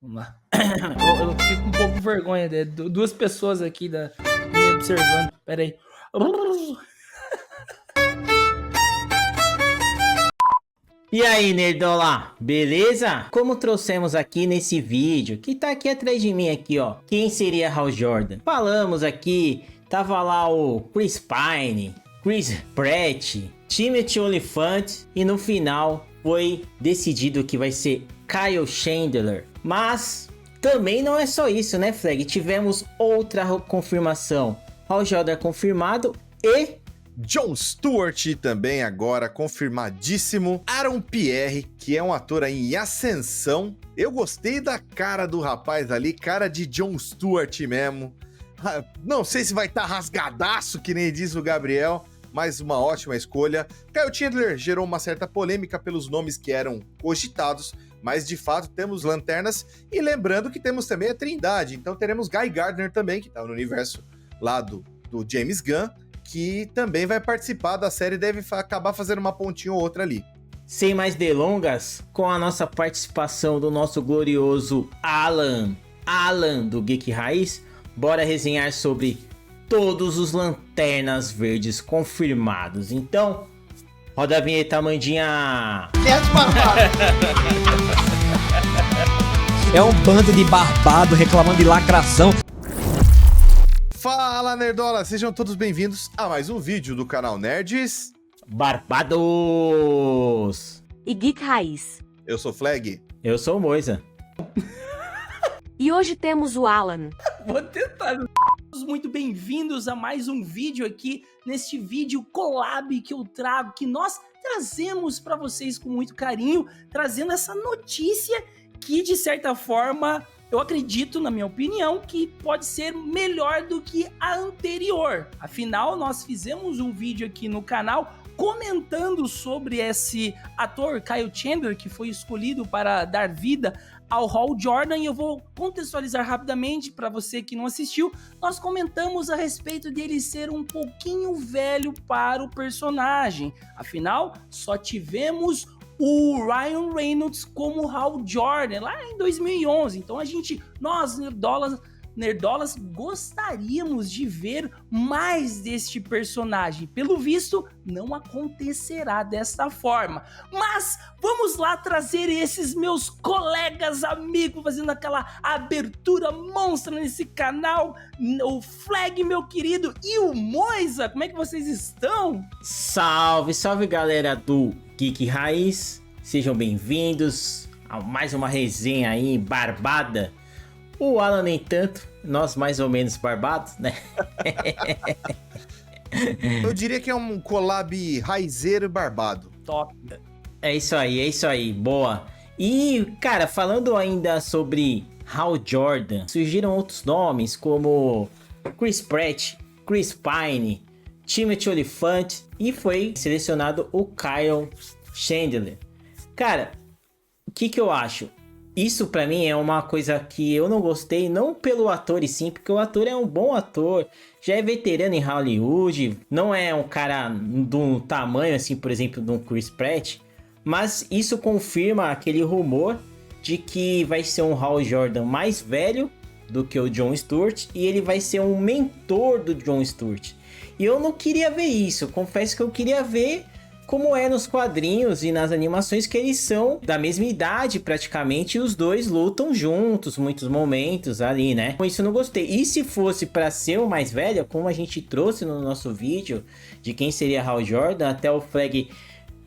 Vamos lá. Eu fico um pouco com vergonha de duas pessoas aqui me observando. Pera aí. E aí, Nerdola, beleza? Como trouxemos aqui nesse vídeo, que tá aqui atrás de mim aqui, ó. Quem seria Hal Jordan? Falamos aqui, tava lá o Chris Pine, Chris Pratt, Timothy Olyphant e no final foi decidido que vai ser Kyle Chandler. Mas também não é só isso, né, Flag? Tivemos outra confirmação. Hal Jordan confirmado e Jon Stewart também agora confirmadíssimo. Aaron Pierre, que é um ator aí em ascensão. Eu gostei da cara do rapaz ali, cara de Jon Stewart mesmo. Não sei se vai estar rasgadaço, que nem diz o Gabriel, mas uma ótima escolha. Kyle Chandler gerou uma certa polêmica pelos nomes que eram cogitados, mas de fato temos lanternas. E lembrando que temos também a Trindade, então teremos Guy Gardner também, que está no universo lá do James Gunn, que também vai participar da série, deve acabar fazendo uma pontinha ou outra ali. Sem mais delongas, com a nossa participação do nosso glorioso Alan do Geek Raiz, bora resenhar sobre todos os Lanternas Verdes confirmados. Então, roda a vinheta, Mandinha! É um bando de barbado reclamando de lacração. Fala, Nerdola! Sejam todos bem-vindos a mais um vídeo do canal Nerds Barbados! E Geek Raiz. Eu sou Flag. Eu sou o Moisa. E hoje temos o Alan. Vou tentar. Muito bem-vindos a mais um vídeo aqui, neste vídeo collab que eu trago, que nós trazemos para vocês com muito carinho, trazendo essa notícia que, de certa forma, eu acredito, na minha opinião, que pode ser melhor do que a anterior. Afinal, nós fizemos um vídeo aqui no canal comentando sobre esse ator, Kyle Chandler, que foi escolhido para dar vida ao Hal Jordan, e eu vou contextualizar rapidamente para você que não assistiu. Nós comentamos a respeito dele ser um pouquinho velho para o personagem. Afinal, só tivemos o Ryan Reynolds como Hal Jordan lá em 2011. Então nós nerdolas gostaríamos de ver mais deste personagem. Pelo visto, não acontecerá desta forma. Mas vamos lá trazer esses meus colegas, amigos, fazendo aquela abertura monstra nesse canal. O Flag, meu querido, e o Moisa, como é que vocês estão? Salve, salve, galera do Geek Raiz. Sejam bem-vindos a mais uma resenha aí barbada. O Alan nem tanto, nós mais ou menos barbados, né? Eu diria que é um collab raizeiro e barbado. Top. É isso aí, boa. E, cara, falando ainda sobre Hal Jordan, surgiram outros nomes como Chris Pratt, Chris Pine, Timothy Olyphant e foi selecionado o Kyle Chandler. Cara, o que eu acho? Isso pra mim é uma coisa que eu não gostei, não pelo ator e sim, porque o ator é um bom ator, já é veterano em Hollywood, não é um cara do tamanho assim, por exemplo, de um Chris Pratt, mas isso confirma aquele rumor de que vai ser um Hal Jordan mais velho do que o Jon Stewart e ele vai ser um mentor do Jon Stewart. E eu não queria ver isso, confesso que eu queria ver como é nos quadrinhos e nas animações, que eles são da mesma idade praticamente, e os dois lutam juntos muitos momentos ali, né? Com isso eu não gostei. E se fosse para ser o mais velho, como a gente trouxe no nosso vídeo de quem seria Hal Jordan, até o Flag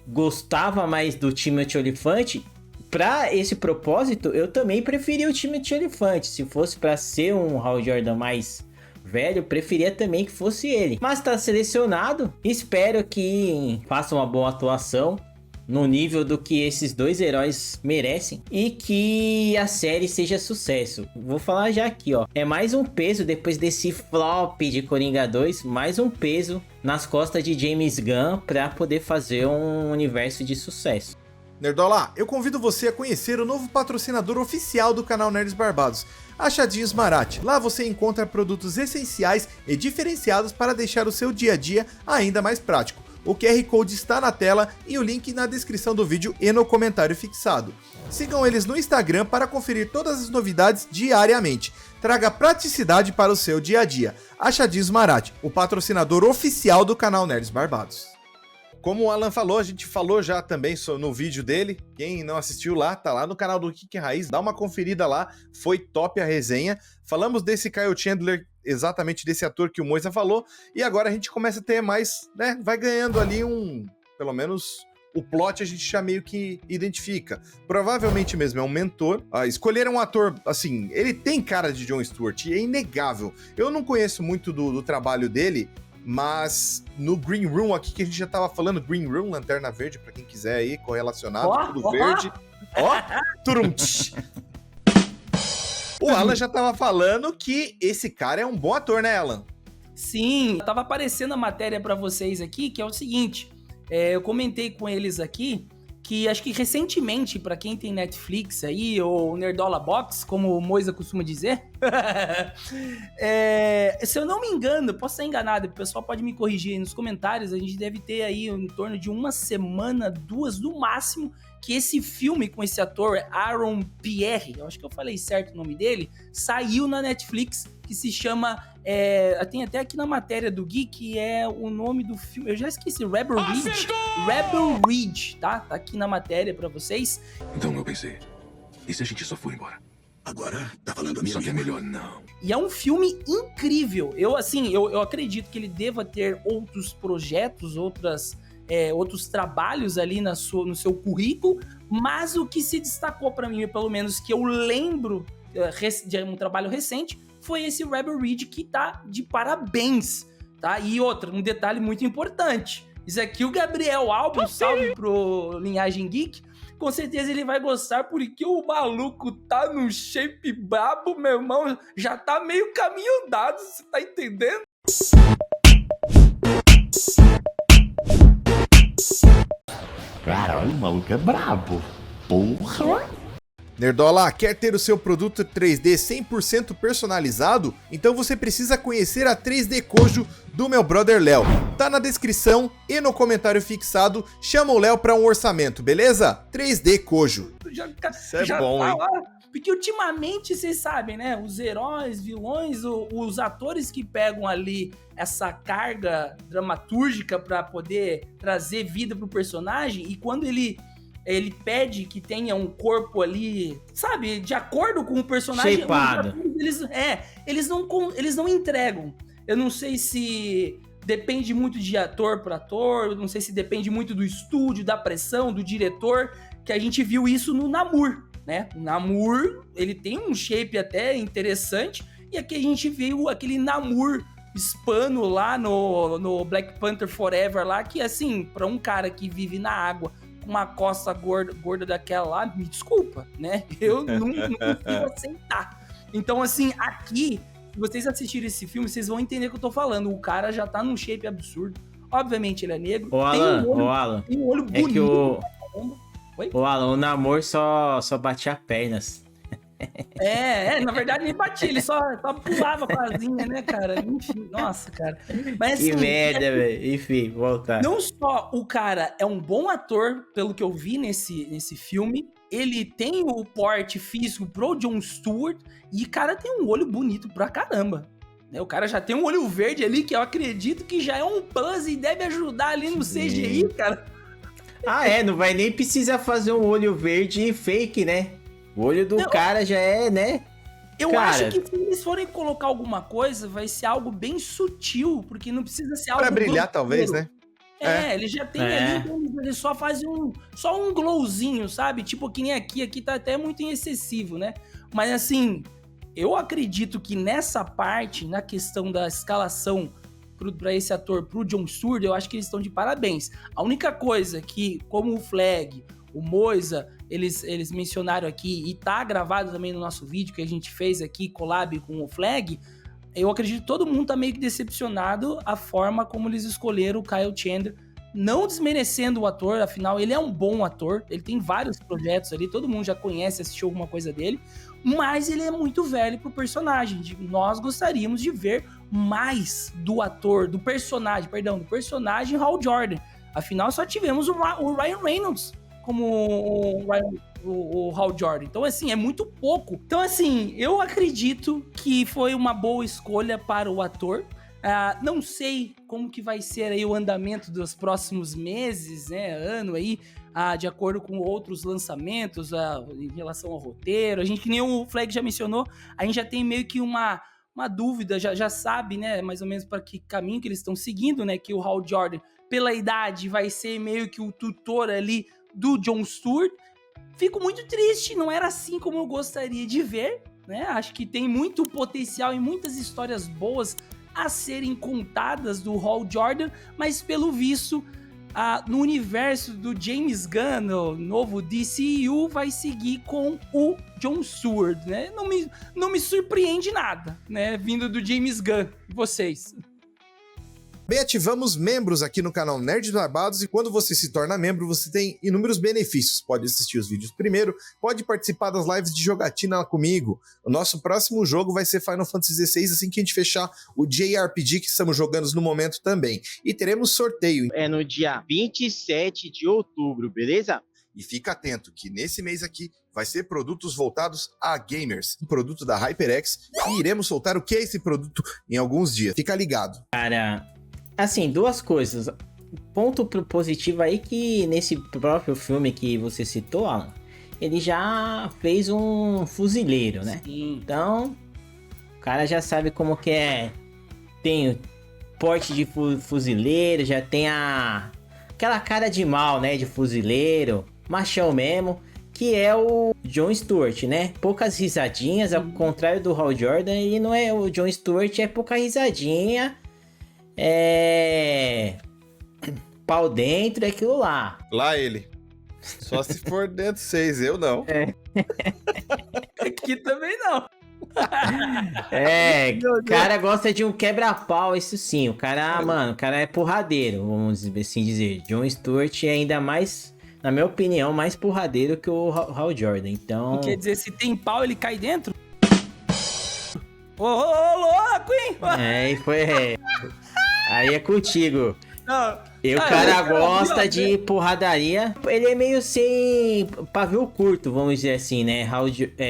gostava mais do Timothy Olyphant, para esse propósito eu também preferia o Timothy Olyphant. Se fosse para ser um Hal Jordan mais velho, preferia também que fosse ele. Mas tá selecionado, espero que faça uma boa atuação no nível do que esses dois heróis merecem e que a série seja sucesso. Vou falar já aqui, ó. É mais um peso depois desse flop de Coringa 2, mais um peso nas costas de James Gunn para poder fazer um universo de sucesso. Nerdola, eu convido você a conhecer o novo patrocinador oficial do canal Nerds Barbados, Achadinhos Marat. Lá você encontra produtos essenciais e diferenciados para deixar o seu dia a dia ainda mais prático. O QR Code está na tela e o link na descrição do vídeo e no comentário fixado. Sigam eles no Instagram para conferir todas as novidades diariamente. Traga praticidade para o seu dia a dia. Achadiz Marat, o patrocinador oficial do canal Nerds Barbados. Como o Alan falou, a gente falou já também no vídeo dele. Quem não assistiu lá, tá lá no canal do Geek Raiz. Dá uma conferida lá, foi top a resenha. Falamos desse Kyle Chandler, exatamente desse ator que o Moisa falou. E agora a gente começa a ter mais, né? Vai ganhando ali pelo menos o plot a gente já meio que identifica. Provavelmente mesmo é um mentor. Escolher um ator, assim, ele tem cara de Jon Stewart, é inegável. Eu não conheço muito do trabalho dele, mas no Green Room aqui que a gente já tava falando, Green Room, Lanterna Verde, pra quem quiser aí, correlacionado, tudo verde. Ó, turunch. O Alan já tava falando que esse cara é um bom ator, né, Alan? Sim, tava aparecendo a matéria pra vocês aqui, que é o seguinte, eu comentei com eles aqui, que acho que recentemente, pra quem tem Netflix aí, ou Nerdola Box, como o Moisa costuma dizer, se eu não me engano, posso estar enganado, o pessoal pode me corrigir aí nos comentários, a gente deve ter aí em torno de uma semana, 2 no máximo, que esse filme com esse ator, Aaron Pierre, eu acho que eu falei certo o nome dele, saiu na Netflix, que se chama, tem até aqui na matéria do Geek, é o nome do filme, eu já esqueci, Rebel Ridge, Rebel Ridge, tá? Tá aqui na matéria pra vocês. Então eu pensei, e se a gente só for embora? Agora tá falando a minha Só que é língua. melhor não. E é um filme incrível, eu acredito que ele deva ter outros projetos, outros trabalhos ali no seu currículo, mas o que se destacou pra mim, pelo menos que eu lembro de um trabalho recente, foi esse Rebel Ridge, que tá de parabéns, tá? E um detalhe muito importante, isso aqui o Gabriel Alba, salve pro Linhagem Geek, com certeza ele vai gostar, porque o maluco tá num shape brabo, meu irmão, já tá meio caminho andado, você tá entendendo? Caralho, o maluco é brabo. Porra. Nerdola, quer ter o seu produto 3D 100% personalizado? Então você precisa conhecer a 3D Kojo do meu brother Léo. Tá na descrição e no comentário fixado. Chama o Léo para um orçamento, beleza? 3D Kojo. Isso é bom, hein? Lá. Porque ultimamente, vocês sabem, né? Os heróis, vilões, os atores que pegam ali essa carga dramatúrgica para poder trazer vida pro personagem, e quando ele pede que tenha um corpo ali, sabe, de acordo com o personagem, shapeado. Eles não entregam. Eu não sei se depende muito de ator para ator, eu não sei se depende muito do estúdio, da pressão, do diretor, que a gente viu isso no Namor, né? O Namor, ele tem um shape até interessante, e aqui a gente viu aquele Namor hispano lá no Black Panther Forever lá, que assim, para um cara que vive na água, uma costa gorda daquela lá, me desculpa, né? Eu não consigo aceitar. Então, assim, aqui, se vocês assistirem esse filme, vocês vão entender o que eu tô falando. O cara já tá num shape absurdo. Obviamente, ele é negro. Alan, tem um olho bonito. é que Oi? Alan, o Namor só batia pernas. Na verdade nem batia, ele só pulava com a asinha, né, cara? Enfim, nossa, cara. Mas, Que assim, merda, velho. Enfim, voltar. não só o cara é um bom ator, pelo que eu vi nesse filme, ele tem o porte físico pro Jon Stewart, e cara tem um olho bonito pra caramba. O cara já tem um olho verde ali, que eu acredito que já é um plus e deve ajudar ali no CGI, cara. Não vai nem precisar fazer um olho verde fake, né? O olho do cara já é, né? Eu acho que se eles forem colocar alguma coisa, vai ser algo bem sutil, porque não precisa ser algo... Pra brilhar, talvez, né? Ele já tem ali, ele só faz só um glowzinho, sabe? Tipo, que nem aqui tá até muito excessivo, né? Mas assim, eu acredito que nessa parte, na questão da escalação pra esse ator, pro Jon Stewart, eu acho que eles estão de parabéns. A única coisa que, como o Flag, o Moisa, eles mencionaram aqui, e tá gravado também no nosso vídeo que a gente fez aqui, collab com o Flag, eu acredito que todo mundo tá meio que decepcionado a forma como eles escolheram o Kyle Chandler, não desmerecendo o ator, afinal ele é um bom ator, ele tem vários projetos ali, todo mundo já conhece, assistiu alguma coisa dele, mas ele é muito velho pro personagem, nós gostaríamos de ver mais do personagem Hal Jordan, Afinal, só tivemos o Ryan Reynolds como o Hal Jordan. Então, assim, é muito pouco. Então, assim, eu acredito que foi uma boa escolha para o ator. Não sei como que vai ser aí o andamento dos próximos meses, né, ano aí, de acordo com outros lançamentos em relação ao roteiro. A gente, que nem o Flag já mencionou, a gente já tem meio que uma dúvida, já sabe, né, mais ou menos para que caminho que eles estão seguindo, né, que o Hal Jordan, pela idade, vai ser meio que o tutor ali do Jon Stewart. Fico muito triste, não era assim como eu gostaria de ver, né, acho que tem muito potencial e muitas histórias boas a serem contadas do Hal Jordan, mas pelo visto, no universo do James Gunn, no novo DCU, vai seguir com o Jon Stewart, né? Não me surpreende nada, né? Vindo do James Gunn, vocês. Bem, ativamos membros aqui no canal Nerds Barbados e quando você se torna membro, você tem inúmeros benefícios. Pode assistir os vídeos primeiro, pode participar das lives de jogatina lá comigo. O nosso próximo jogo vai ser Final Fantasy XVI, assim que a gente fechar o JRPG que estamos jogando no momento também. E teremos sorteio. É no dia 27 de outubro, beleza? E fica atento que nesse mês aqui vai ser produtos voltados a gamers. Um produto da HyperX e iremos soltar o que é esse produto em alguns dias. Fica ligado. Cara, assim, duas coisas. Ponto positivo aí que nesse próprio filme que você citou, Alan, ele já fez um fuzileiro, né? Sim. Então, o cara já sabe como que é. Tem o porte de fuzileiro, já tem aquela cara de mal, né? De fuzileiro, machão mesmo, que é o Jon Stewart, né? Poucas risadinhas, ao contrário do Hal Jordan, ele não é o Jon Stewart, é pouca risadinha. Pau dentro, é aquilo lá. Lá ele. Só se for dentro 6, eu não. Aqui também não. O cara gosta de um quebra-pau, isso sim. O cara, o cara é porradeiro, vamos assim dizer. Jon Stewart é ainda mais, na minha opinião, mais porradeiro que o Hal Jordan. Então. Quer dizer, se tem pau, ele cai dentro? Ô, louco, hein? Aí é contigo. Não. E o cara gosta de porradaria. Ele é meio sem pavio curto, vamos dizer assim, né?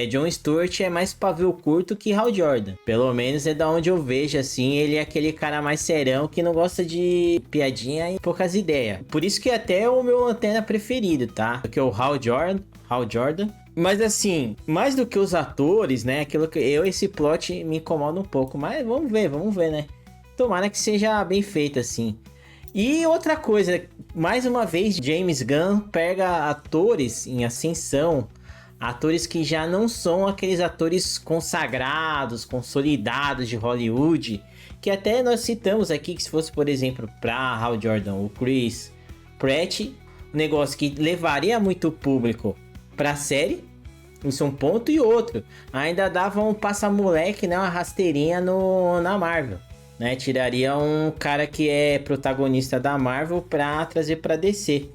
Jon Stewart é mais pavio curto que Hal Jordan. Pelo menos é da onde eu vejo, assim. Ele é aquele cara mais serão que não gosta de piadinha e poucas ideias. Por isso que até é o meu lanterna preferido, tá? Porque o Hal Jordan. Mas assim, mais do que os atores, né? Aquilo que esse plot me incomoda um pouco. Mas vamos ver, né? Tomara que seja bem feito, assim. E outra coisa, mais uma vez, James Gunn pega atores em ascensão, atores que já não são aqueles atores consagrados, consolidados de Hollywood, que até nós citamos aqui, que se fosse, por exemplo, para Hal Jordan, o Chris Pratt, um negócio que levaria muito público para a série, isso é um ponto, e outro, ainda dava um passa-moleque, né, uma rasteirinha na Marvel. Né, tiraria um cara que é protagonista da Marvel pra trazer pra DC.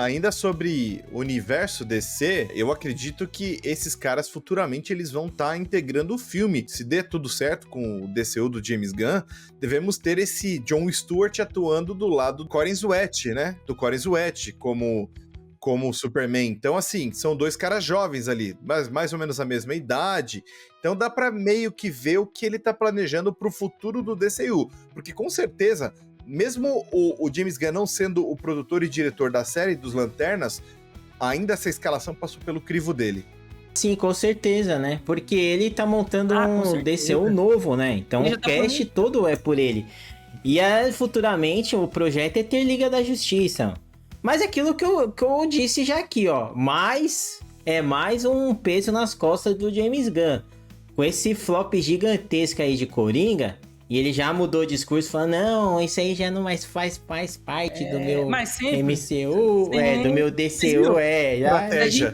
Ainda sobre o universo DC, eu acredito que esses caras futuramente eles vão estar integrando o filme. Se der tudo certo com o DCU do James Gunn, devemos ter esse Jon Stewart atuando do lado do Corey Sweat, né? Do Corey Sweat como Superman. Então, assim, são dois caras jovens ali, mas mais ou menos a mesma idade. Então dá pra meio que ver o que ele tá planejando pro futuro do DCU. Porque com certeza, mesmo o James Gunn não sendo o produtor e diretor da série dos Lanternas, ainda essa escalação passou pelo crivo dele. Sim, com certeza, né? Porque ele tá montando um DCU novo, né? Então o cast todo é por ele. E futuramente o projeto é ter Liga da Justiça. Mas aquilo que eu disse já aqui, ó. É mais um peso nas costas do James Gunn. Com esse flop gigantesco aí de Coringa, e ele já mudou o discurso, falando, não, isso aí já não mais faz parte do meu MCU, do meu DCU, Estratégia.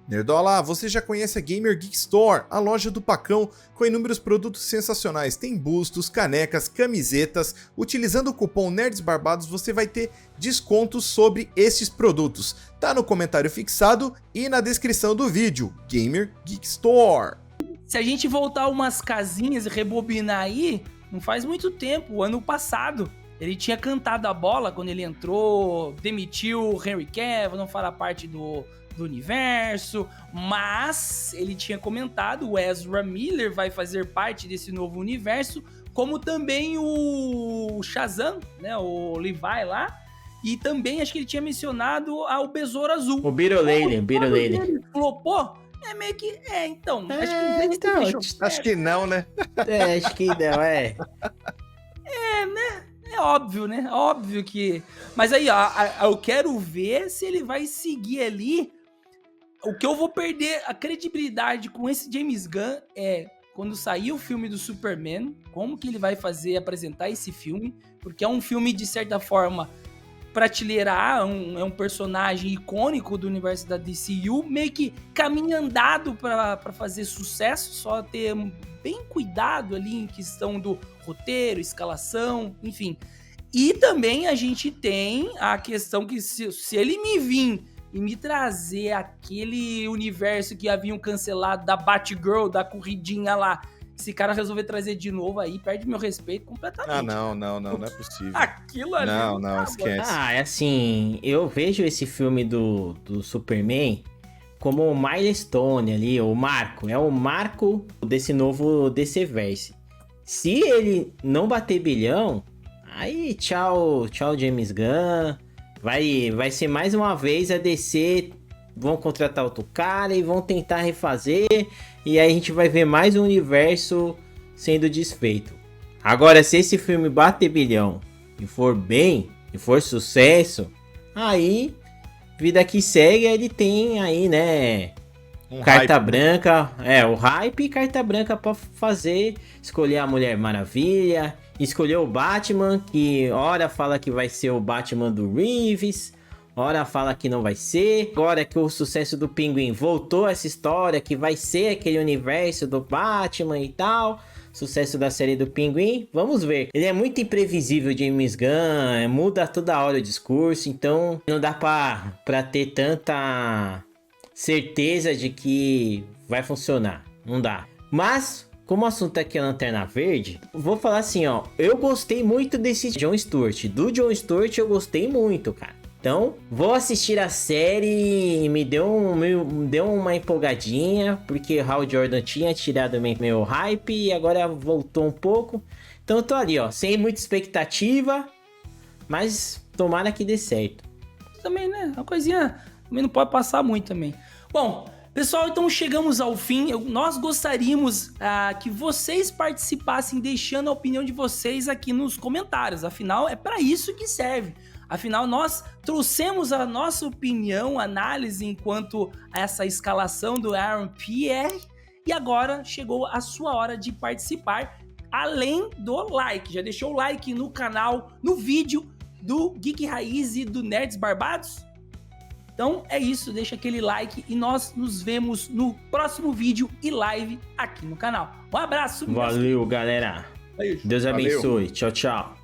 Nerdola, você já conhece a Gamer Geek Store, a loja do Pacão, com inúmeros produtos sensacionais. Tem bustos, canecas, camisetas. Utilizando o cupom NerdsBarbados, você vai ter descontos sobre esses produtos. Tá no comentário fixado e na descrição do vídeo. Gamer Geek Store. Se a gente voltar umas casinhas e rebobinar aí, não faz muito tempo, ano passado, Ele tinha cantado a bola quando ele entrou, demitiu o Henry Cavill, não fará parte do universo, mas ele tinha comentado, o Ezra Miller vai fazer parte desse novo universo, como também o Shazam, né, o Levi lá, e também acho que ele tinha mencionado o Besouro Azul. O Birolele. Ele flopou, é meio que, então, Acho que não, né? Acho que não, É óbvio, né? Óbvio que... Mas aí, ó, eu quero ver se ele vai seguir ali. O que eu vou perder a credibilidade com esse James Gunn é quando sair o filme do Superman, como que ele vai apresentar esse filme, porque é um filme, de certa forma, prateleira A, é um personagem icônico do universo da DCU, meio que caminho andado pra fazer sucesso, só ter bem cuidado ali em questão do roteiro, escalação, enfim. E também a gente tem a questão que se ele me vir e me trazer aquele universo que haviam cancelado da Batgirl, da corridinha lá, esse cara resolver trazer de novo aí, perde meu respeito completamente. Ah, não é possível. Aquilo ali. Não, esquece. é assim, eu vejo esse filme do Superman como o milestone ali, o marco. É o marco desse novo DCverse. Se ele não bater bilhão, aí tchau James Gunn. Vai ser mais uma vez a DC, vão contratar outro cara e vão tentar refazer. E aí a gente vai ver mais um universo sendo desfeito. Agora, se esse filme bater bilhão e for bem, e for sucesso, aí, vida que segue, ele tem aí, né, carta branca, o hype e carta branca pra fazer, escolher a Mulher Maravilha, escolher o Batman, que ora fala que vai ser o Batman do Reeves, ora fala que não vai ser. Agora que o sucesso do Pinguim voltou a essa história, que vai ser aquele universo do Batman e tal, sucesso da série do Pinguim, vamos ver. Ele é muito imprevisível, James Gunn, muda toda hora o discurso, então não dá pra ter tanta certeza de que vai funcionar, não dá. Mas, como o assunto aqui é Lanterna Verde, vou falar assim, ó, eu gostei muito desse Jon Stewart, do Jon Stewart eu gostei muito, cara. Então, vou assistir a série, me deu uma empolgadinha, porque Hal Jordan tinha tirado meu hype e agora voltou um pouco. Então eu tô ali, ó, sem muita expectativa, mas tomara que dê certo. Também, né, uma coisinha também não pode passar muito também. Bom, pessoal, então chegamos ao fim. Nós gostaríamos que vocês participassem deixando a opinião de vocês aqui nos comentários. Afinal, é para isso que serve. Afinal, nós trouxemos a nossa opinião, análise enquanto a essa escalação do Aaron Pierre. E agora chegou a sua hora de participar, além do like. Já deixou o like no canal, no vídeo do Geek Raiz e do Nerds Barbados? Então é isso, deixa aquele like e nós nos vemos no próximo vídeo e live aqui no canal. Um abraço. Valeu, galera. Beijo. Deus abençoe. Tchau, tchau.